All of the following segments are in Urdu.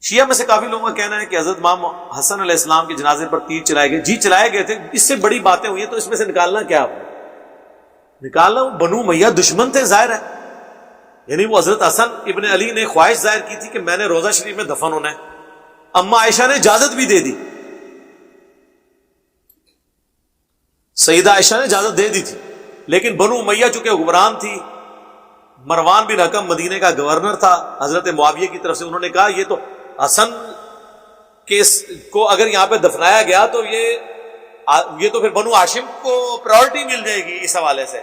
شیعہ میں سے کافی لوگوں کا کہنا ہے کہ حضرت امام حسن علیہ السلام کے جنازے پر تیر چلائے گئے. جی چلائے گئے تھے, اس سے بڑی باتیں ہوئی ہیں, تو اس میں سے نکالنا کیا آپ نے؟ نکالنا, بنو امیہ دشمن تھے ظاہر ہے, یعنی وہ حضرت حسن ابن علی نے خواہش ظاہر کی تھی کہ میں نے روضہ شریف میں دفن ہونا ہے. اما عائشہ نے اجازت بھی دے دی, سیدہ عائشہ نے اجازت دے دی تھی, لیکن بنو امیہ چونکہ حکمران تھی, مروان بن حکم مدینے کا گورنر تھا حضرت معاویہ کی طرف سے, انہوں نے کہا یہ تو حسن کو اگر یہاں پہ دفنایا گیا تو یہ تو پھر بنو ہاشم کو پرائورٹی مل جائے گی اس حوالے سے.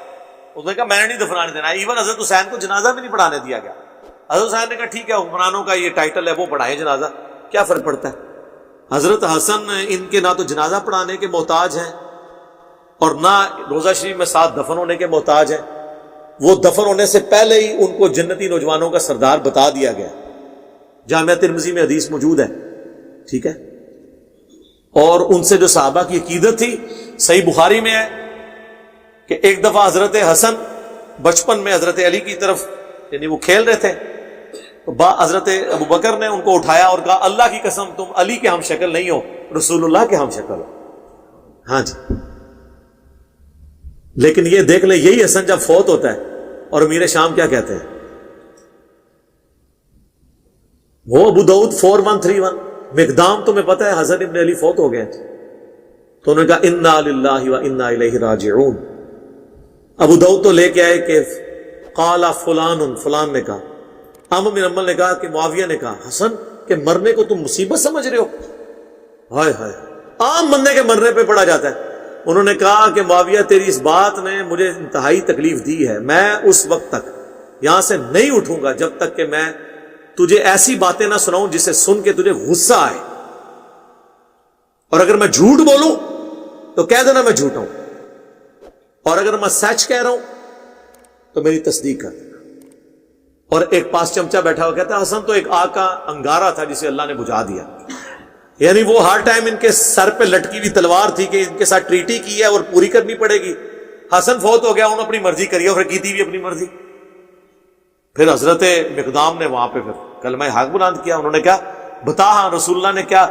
اس نے کہا میں نے نہیں دفنانے دینا. ایون حضرت حسین کو جنازہ بھی نہیں پڑھانے دیا گیا. حضرت حسین نے کہا ٹھیک ہے حکمرانوں کا یہ ٹائٹل ہے, وہ پڑھائیں جنازہ, کیا فرق پڑتا ہے. حضرت حسن ان کے نہ تو جنازہ پڑھانے کے محتاج ہیں اور نہ روضہ شریف میں ساتھ دفن ہونے کے محتاج ہیں. وہ دفن ہونے سے پہلے ہی ان کو جنتی نوجوانوں کا سردار بتا دیا گیا. جامعہ ترمذی میں حدیث موجود ہے, ٹھیک ہے. اور ان سے جو صحابہ کی عقیدت تھی, صحیح بخاری میں ہے کہ ایک دفعہ حضرت حسن بچپن میں حضرت علی کی طرف, یعنی وہ کھیل رہے تھے, تو حضرت ابو بکر نے ان کو اٹھایا اور کہا اللہ کی قسم تم علی کے ہم شکل نہیں ہو, رسول اللہ کے ہم شکل ہو. ہاں جی, لیکن یہ دیکھ لیں یہی حسن جب فوت ہوتا ہے اور امیر شام کیا کہتے ہیں, وہ ابو داؤد 4131, مقدام تمہیں پتہ ہے حسن ابن علی فوت ہو گئے, تو انہوں نے کہا انا للہ و انا الیہ راجعون. ابو داؤد تو لے کے آئے کہ قال فلان, فلان نے کہا. عامر بن حنبل نے کہا کہ معاویہ نے کہا حسن کہ مرنے کو تم مصیبت سمجھ رہے ہو. ہائے ہائے, عام بندے کے مرنے پہ پڑا جاتا ہے. انہوں نے کہا کہ معاویہ تیری اس بات نے مجھے انتہائی تکلیف دی ہے, میں اس وقت تک یہاں سے نہیں اٹھوں گا جب تک کہ میں تجھے ایسی باتیں نہ سناؤں جسے سن کے تجھے غصہ آئے, اور اگر میں جھوٹ بولوں تو کہہ دینا میں جھوٹا ہوں, اور اگر میں سچ کہہ رہا ہوں تو میری تصدیق کر دینا. اور ایک پاس چمچہ بیٹھا ہوا کہتا ہے حسن تو ایک آگ کا انگارہ تھا جسے اللہ نے بجھا دیا, یعنی وہ ہر ٹائم ان کے سر پہ لٹکی ہوئی تلوار تھی کہ ان کے ساتھ ٹریٹی کی ہے اور پوری کرنی پڑے گی. حسن فوت ہو گیا, انہوں نے اپنی مرضی کری اور کی تھی بھی اپنی مرضی. پھر حضرت مقدام نے وہاں پہ پھر کلمہ حق بلند کیا. انہوں نے کہا بتا ہاں رسول اللہ نے کیا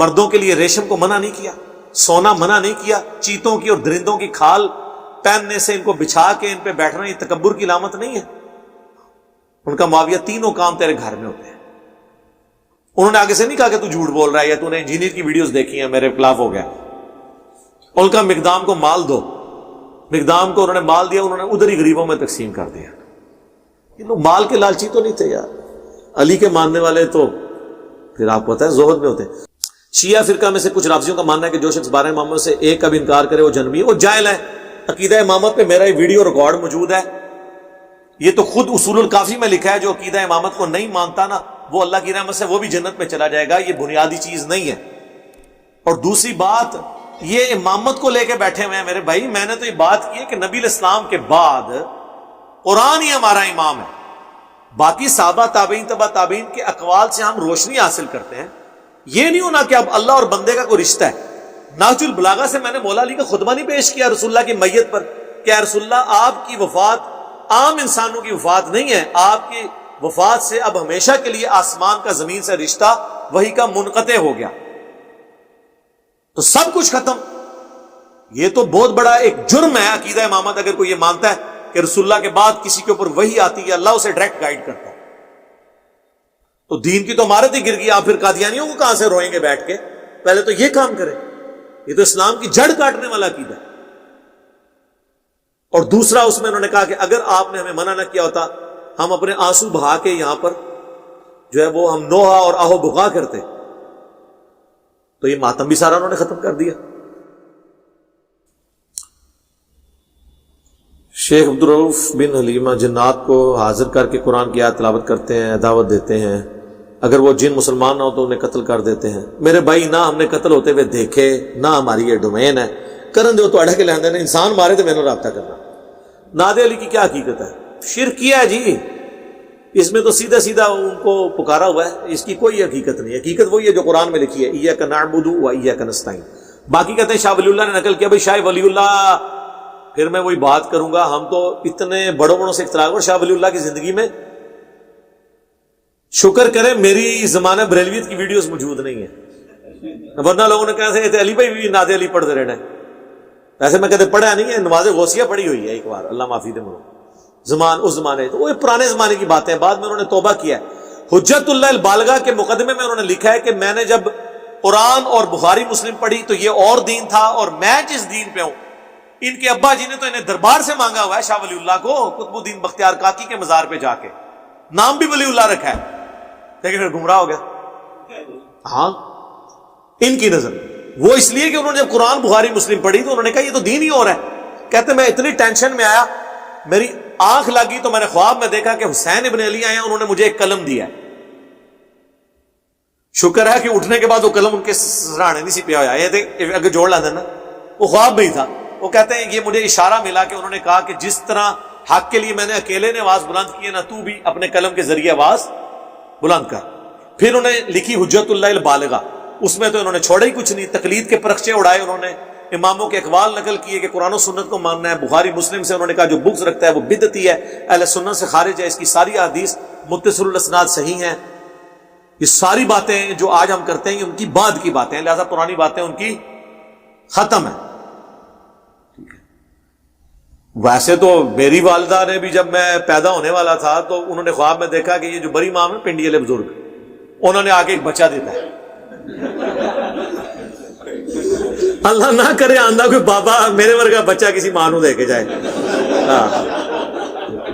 مردوں کے لیے ریشم کو منع نہیں کیا, سونا منع نہیں کیا, چیتوں کی اور درندوں کی کھال پہننے سے ان کو بچھا کے ان پہ بیٹھنا یہ تکبر کی علامت نہیں ہے. ان کا معاویہ تینوں کام تیرے گھر میں ہوتے ہیں. انہوں نے آگے سے نہیں کہا کہ تو جھوٹ بول رہا ہے یا تو نے انجینئر کی ویڈیوز دیکھی ہیں میرے خلاف ہو گیا. ان کا مقدام کو مال دو, مقدام کو انہوں نے مال دیا, انہوں نے ادھر ہی غریبوں میں تقسیم کر دیا. یہ لوگ مال کے لالچی تو نہیں تھے یار. علی کے ماننے والے تو پھر آپ کو پتا ہے زہد میں ہوتے ہیں. شیعہ فرقہ میں سے کچھ رافضیوں کا ماننا ہے کہ جو شخص 12 اماموں سے ایک کا بھی انکار کرے وہ جنمی ہے, وہ جاہل ہے. عقیدہ امامت پہ میرا یہ ویڈیو ریکارڈ موجود ہے, یہ تو خود اصول الکافی میں لکھا ہے. جو عقیدہ امامت کو نہیں مانتا نا وہ اللہ کی رحمت سے وہ بھی جنت میں چلا جائے گا, یہ بنیادی چیز نہیں ہے. اور دوسری بات, یہ امامت کو لے کے بیٹھے ہوئے ہیں میرے بھائی. میں نے تو یہ بات کی ہے کہ نبی علیہ السلام کے بعد قرآن ہی ہمارا امام ہے. باقی صحابہ تابعین تبع تابعین کے اقوال سے ہم روشنی حاصل کرتے ہیں. یہ نہیں ہونا کہ اب اللہ اور بندے کا کوئی رشتہ ہے. نہج البلاغہ سے میں نے مولا علی کا خطبہ نہیں پیش کیا رسول اللہ کی میت پر کہ اے رسول اللہ آپ کی وفات عام انسانوں کی وفات نہیں ہے, آپ کی وفات سے اب ہمیشہ کے لیے آسمان کا زمین سے رشتہ وہی کا منقطع ہو گیا, تو سب کچھ ختم. یہ تو بہت بڑا ایک جرم ہے عقیدہ امامت اگر کوئی یہ مانتا ہے کہ رسول اللہ کے بعد کسی کے اوپر وہی آتی ہے, اللہ اسے ڈائریکٹ گائیڈ کرتا ہے. تو دین کی تو عمارت ہی گر گئی. آپ پھر قادیانیوں کو کہاں سے روئیں گے بیٹھ کے؟ پہلے تو یہ کام کریں. یہ تو اسلام کی جڑ کاٹنے والا عقیدہ ہے. اور دوسرا اس میں انہوں نے کہا کہ اگر آپ نے ہمیں منع نہ کیا ہوتا ہم اپنے آنسو بہا کے یہاں پر جو ہے وہ ہم نوحہ اور آہو بغا کرتے. تو یہ ماتم بھی سارا انہوں نے ختم کر دیا. شیخ عبدالرؤف بن حلیمہ جنات کو حاضر کر کے قرآن کی آیت تلاوت کرتے ہیں, دعوت دیتے ہیں. اگر وہ جن مسلمان نہ ہو تو انہیں قتل کر دیتے ہیں. میرے بھائی نہ ہم نے قتل ہوتے ہوئے دیکھے, نہ ہماری یہ ڈومین ہے. کرن دو تو اڑھ کے لہندے نے انسان مارے تو میں نے رابطہ کرنا. نادے علی کی کیا حقیقت ہے؟ شرک کیا ہے جی. اس میں تو سیدھا سیدھا ان کو پکارا ہوا ہے. اس کی کوئی حقیقت نہیں. حقیقت وہی ہے جو قرآن میں لکھی ہے, ایاک نعبد و ایاک نستعین. باقی کہتے ہیں شاہ ولی اللہ نے نقل کیا. بھائی شاہ ولی اللہ, پھر میں وہی بات کروں گا, ہم تو اتنے بڑوں سے اختلاف. اور شاہ ولی اللہ کی زندگی میں شکر کریں میری زمانہ بریلویت کی ویڈیوز موجود نہیں ہے، ورنہ لوگوں نے کہا تھے علی بھائی بھی نعت علی پڑھتے رہنا ہے. ویسے میں کہتے پڑھا نہیں ہے، نماز غوثیہ پڑھی ہوئی ہے ایک بار، اللہ معافی دے مرو اس زمانے تو وہ پرانے زمانے کی باتیں، بعد میں انہوں نے توبہ کیا ہے. حجت اللہ البالغہ کے مقدمے میں انہوں نے لکھا ہے کہ میں نے جب قرآن اور بخاری مسلم پڑھی تو یہ اور دین تھا اور میں جس دین پہ ہوں. ان کے ابا جی نے تو انہیں دربار سے مانگا ہوا ہے شاہ ولی اللہ کو، قطب الدین بختیار کاکی کے مزار پہ جا کے، نام بھی ولی اللہ رکھا ہے، لیکن پھر گمراہ ہو گیا. ہاں ان کی نظر وہ اس لیے کہ انہوں نے جب قرآن بخاری مسلم پڑھی تو انہوں نے کہا یہ تو دین ہی اور ہے. کہتے میں اتنی ٹینشن میں آیا، میری آنکھ لگی تو میں نے خواب میں دیکھا کہ حسین ابن علی آئے ہیں، انہوں نے مجھے ایک قلم دیا ہے. شکر ہے کہ اٹھنے کے بعد وہ قلم ان کے سرانے نہیں سی پیا ہوا، یہ اگر جوڑ لانا نا، وہ خواب میں ہی تھا. وہ کہتے ہیں یہ مجھے اشارہ ملا کہ انہوں نے کہا کہ جس طرح حق کے لیے میں نے اکیلے نے آواز بلند کی ہے نا، تو بھی اپنے قلم کے ذریعے آواز بلند کر. پھر انہوں نے لکھی حجت اللہ البالغہ، اس میں تو انہوں نے چھوڑا ہی کچھ نہیں، تقلید کے پرخچے اڑائے، انہوں نے اماموں کے اقوال نقل کیے کہ قرآن و سنت کو ماننا ہے. بخاری مسلم سے انہوں نے کہا جو بغض رکھتا ہے وہ بدعتی ہے، اہل سنت سے خارج ہے، اس کی ساری احادیث متصل الاسناد صحیح ہیں. یہ ساری باتیں جو آج ہم کرتے ہیں یہ ان کی بعد کی باتیں ہیں، لہذا پرانی باتیں ان کی ختم ہیں. ویسے تو میری والدہ نے بھی جب میں پیدا ہونے والا تھا تو انہوں نے خواب میں دیکھا کہ یہ جو بڑی ماں ہے پنڈی والے بزرگ، انہوں نے آگے ایک بچہ دیتا ہے. اللہ نہ کرے آندہ کوئی بابا میرے ورگا بچہ کسی ماں نو دے کے جائے.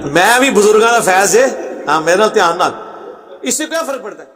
میں بھی بزرگاں دا فیض ہے، ہاں میرا دھیان نہ، اس سے کیا فرق پڑتا ہے؟